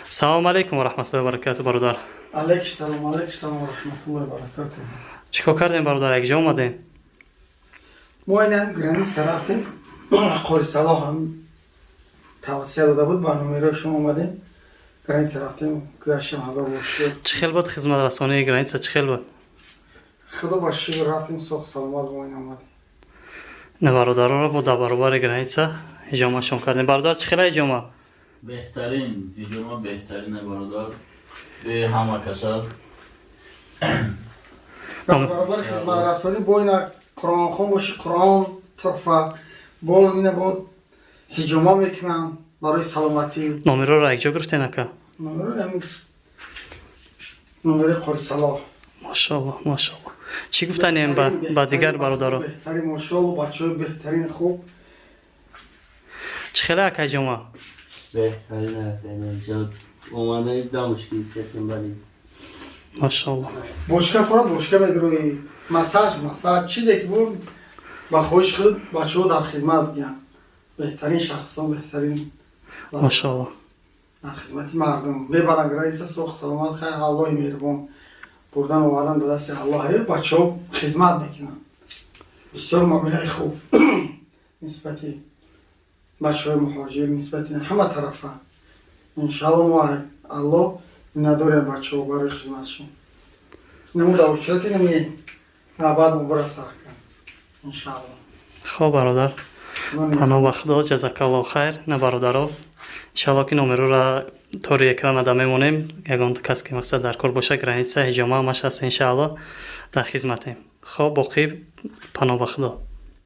Салом алейкум ва раҳматуллоҳи ва баракатуҳ бародар. Алейкум салом ва раҳматуллоҳи ва баракатуҳ. Чӣ кор кардем бародар? Якҷо омадем? Мо инам граница рафтем. Қори Салоҳ ҳам тавсия дода буд, ба номерои шумо омадем. Граница рафтем, гузаштем 1000 бошид. Чӣ хел буд хизматрасонии граница, чӣ хел буд? Худо ба шукр рафтем, соҳ саломат мо ин омадем. Не бародароро бо дар баробари граница ҳиҷомашон кардем. Бародар чӣ хела ҳиҷома? بهترین ویدیوما بهترینه برادر به همه کسا Дар баробари хизматрасонӣ бо ина Қуръонхон боши, Қуръон тухфа, бо ина бо ҳиҷома мекунам барои саломатӣ. Номероро якҷо гирифтен ака? Номерои ҳамин номерои Қори Салоҳ. Машоаллоҳ, машоаллоҳ. Чӣ гуфтанем ба дигар бародаро? Беҳтарин машоаллоҳ, бачаҳои беҳтарин хуб. Чӣ хела ака ҳиҷома? بهترین جاد اومدن دامشکی کسی بدید Машоаллоҳ. Бошка фурат, бошка медрои масаж чизе ки бу ба хоҳиш худ бачаҳо дар хизмат будиянд. Беҳтарин шахсон, беҳтарин Машоаллоҳ. дар хизмати мардум. Мебаранд граница соҳ саломат, хай Аллоҳи меҳрубон. Бурдан овардан до дасти Аллоҳ. Бачаҳо хизмат мекунанд. Бисёр муомилаи хуб нисбати бачаҳои муҳоҷир, нисбати ҳама тарафа. Иншаллоҳ мо Аллоҳ миннатдорем бачаҳо барои хизматшон. Нему дар очрати нами абад мубараса кан. Иншаллоҳ. Хоб бародар. Паноҳ ба худо, ҷазакаллоҳ хайр. На бародаро. Иншаллоҳ ки номероро тори экран нада мемонем. Ягон кас ки мақсад дар кор боша, граница ҳиҷома ҳамаш ҳаст иншаллоҳ дар хизматем. Хоб боқӣ паноҳ ба худо.